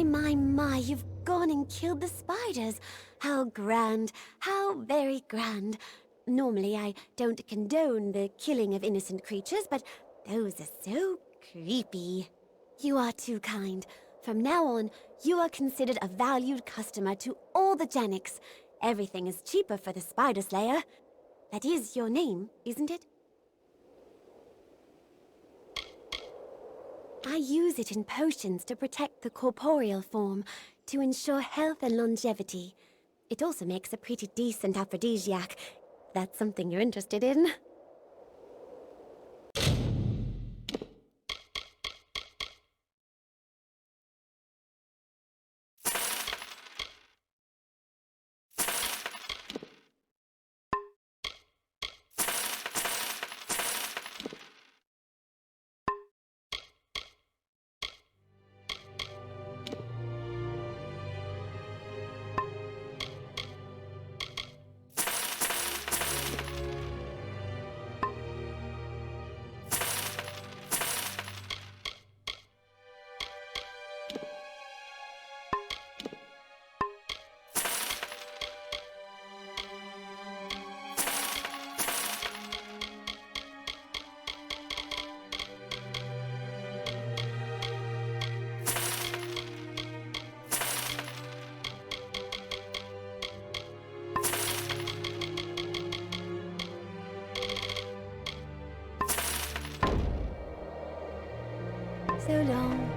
My, you've gone and killed the spiders. How grand, how very grand. Normally I don't condone the killing of innocent creatures, but those are so creepy. You are too kind. From now on, you are considered a valued customer to all the Janiks. Everything is cheaper for the Spider Slayer. That is your name, isn't it? I use it in potions to protect the corporeal form, to ensure health and longevity. It also makes a pretty decent aphrodisiac. That's something you're interested in. So long.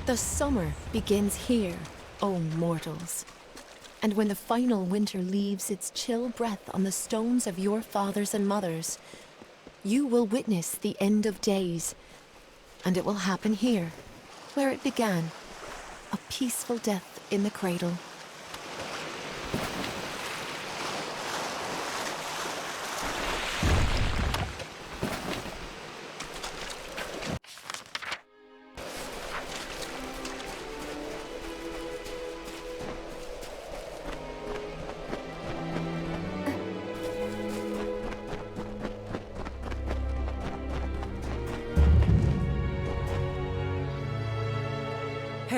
The summer begins here, O mortals. And when the final winter leaves its chill breath on the stones of your fathers and mothers, you will witness the end of days. And it will happen here, where it began, a peaceful death in the cradle.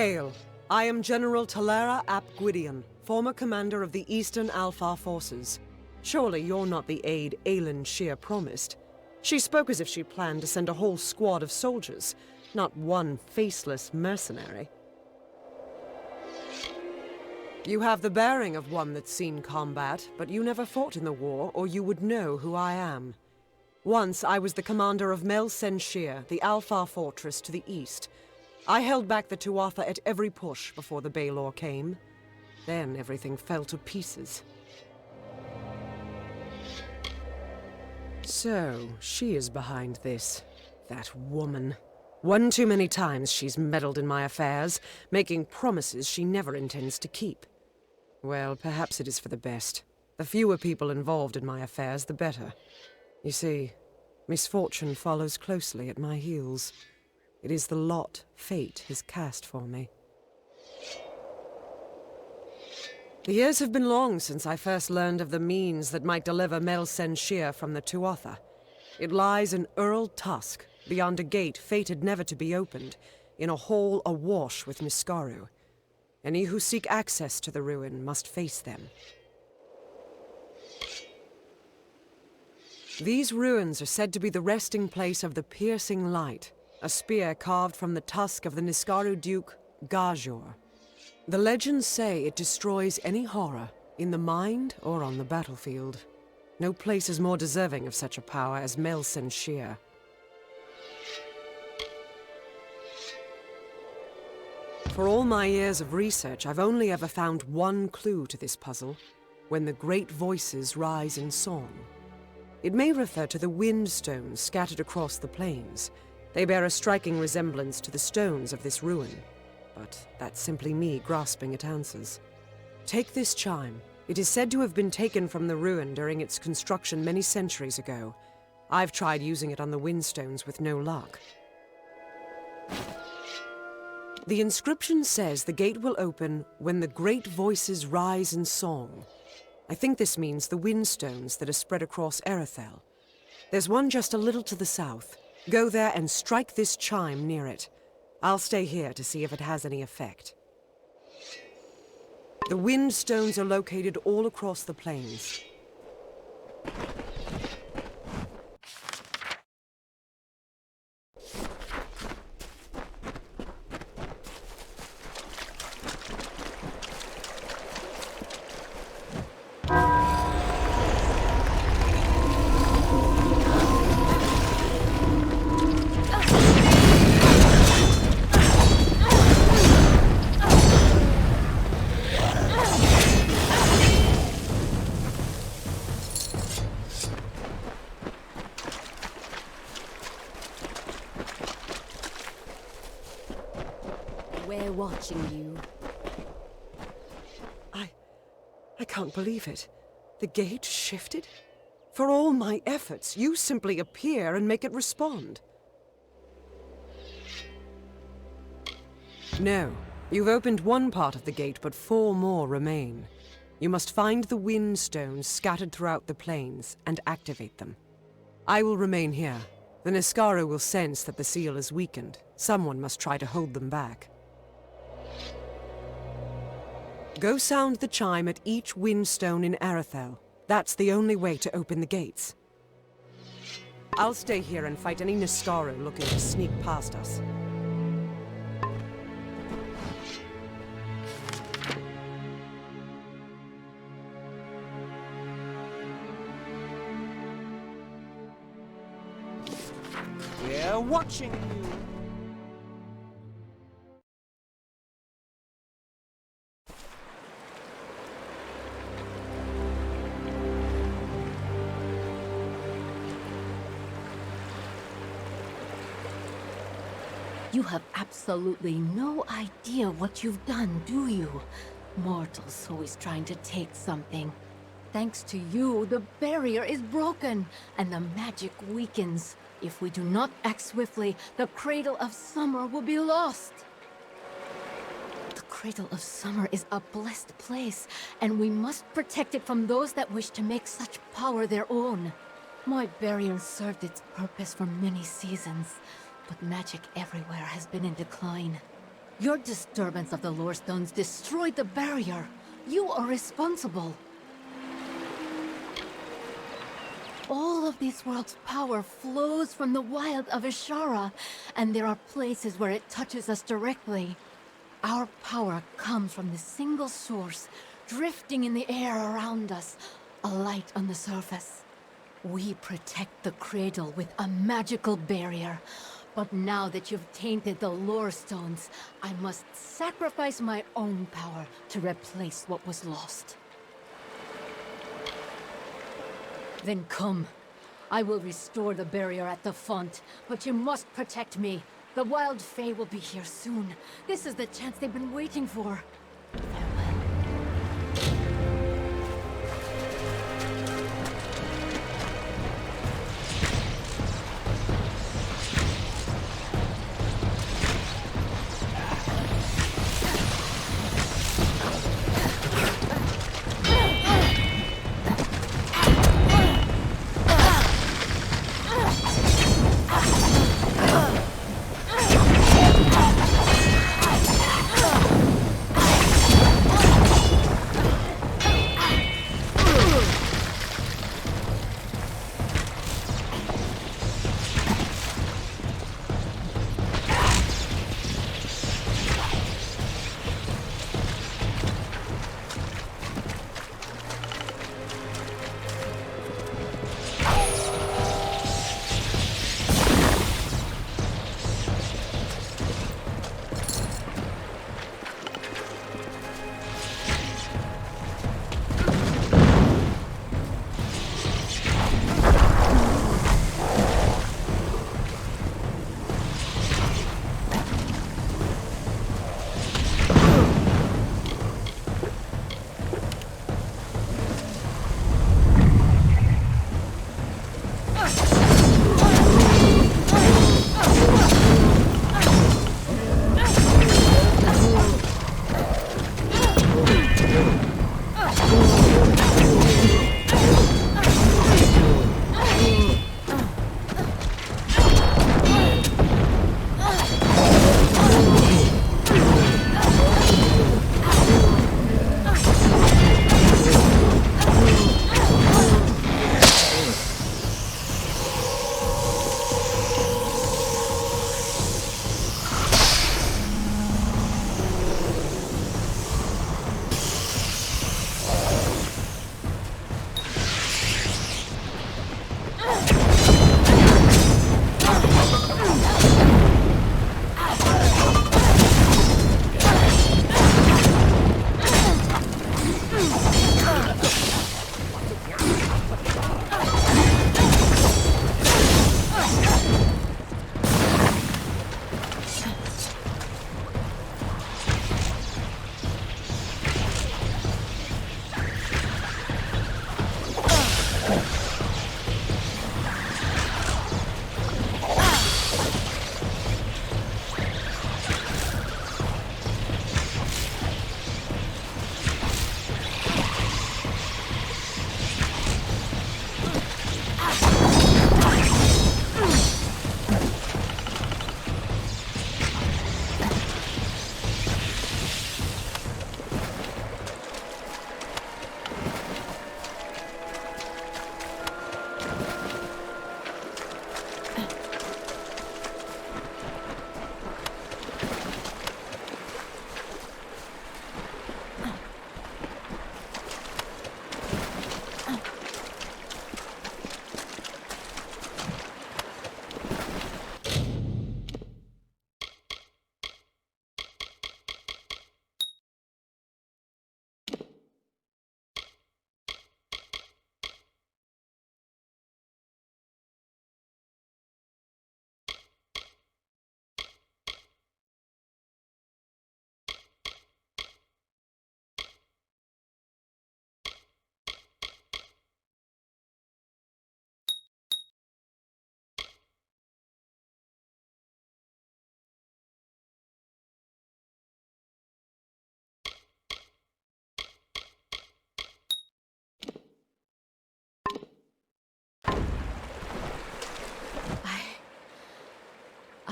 Hail. I am General Talera ap Gwydion, former commander of the Eastern Alpha Forces. Surely you're not the aide Aelin Shear promised. She spoke as if she planned to send a whole squad of soldiers, not one faceless mercenary. You have the bearing of one that's seen combat, but you never fought in the war, or you would know who I am. Once I was the commander of Mel Sen Shear, the Alpha Fortress to the east. I held back the Tuatha at every push before the Baelor came. Then everything fell to pieces. So, she is behind this. That woman. One too many times she's meddled in my affairs, making promises she never intends to keep. Well, perhaps it is for the best. The fewer people involved in my affairs, the better. You see, misfortune follows closely at my heels. It is the lot fate has cast for me. The years have been long since I first learned of the means that might deliver Mel Sen Shear from the Tuatha. It lies in Earl Tusk, beyond a gate fated never to be opened, in a hall awash with Niskaru. Any who seek access to the ruin must face them. These ruins are said to be the resting place of the Piercing Light, a spear carved from the tusk of the Niskaru Duke, Gajor. The legends say it destroys any horror, in the mind or on the battlefield. No place is more deserving of such a power as Mel Sen Shear. For all my years of research, I've only ever found one clue to this puzzle: when the great voices rise in song. It may refer to the wind stones scattered across the plains. They bear a striking resemblance to the stones of this ruin. But that's simply me grasping at answers. Take this chime. It is said to have been taken from the ruin during its construction many centuries ago. I've tried using it on the windstones with no luck. The inscription says the gate will open when the great voices rise in song. I think this means the windstones that are spread across Erethel. There's one just a little to the south. Go there and strike this chime near it. I'll stay here to see if it has any effect. The wind stones are located all across the plains. We're watching you. I can't believe it. The gate shifted? For all my efforts, you simply appear and make it respond. No. You've opened one part of the gate, but 4 more remain. You must find the wind stones scattered throughout the plains and activate them. I will remain here. The Niskaru will sense that the seal is weakened. Someone must try to hold them back. Go sound the chime at each windstone in Erethel. That's the only way to open the gates. I'll stay here and fight any Niskaru looking to sneak past us. We're watching you. You have absolutely no idea what you've done, do you? Mortals always trying to take something. Thanks to you, the barrier is broken, and the magic weakens. If we do not act swiftly, the Cradle of Summer will be lost. The Cradle of Summer is a blessed place, and we must protect it from those that wish to make such power their own. My barrier served its purpose for many seasons, but magic everywhere has been in decline. Your disturbance of the lore stones destroyed the barrier. You are responsible. All of this world's power flows from the wild of Ishara, and there are places where it touches us directly. Our power comes from the single source, drifting in the air around us, a light on the surface. We protect the cradle with a magical barrier. But now that you've tainted the lore stones, I must sacrifice my own power to replace what was lost. Then come. I will restore the barrier at the font, but you must protect me. The Wild Fae will be here soon. This is the chance they've been waiting for. Farewell.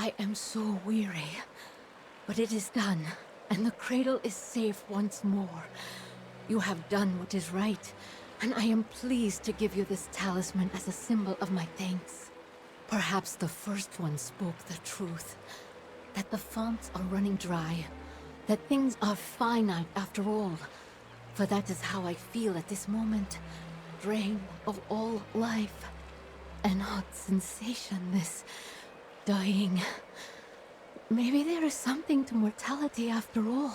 I am so weary. But it is done, and the cradle is safe once more. You have done what is right, and I am pleased to give you this talisman as a symbol of my thanks. Perhaps the first one spoke the truth. That the fonts are running dry. That things are finite after all. For that is how I feel at this moment. Drained of all life. An odd sensation, this dying. Maybe there is something to mortality after all.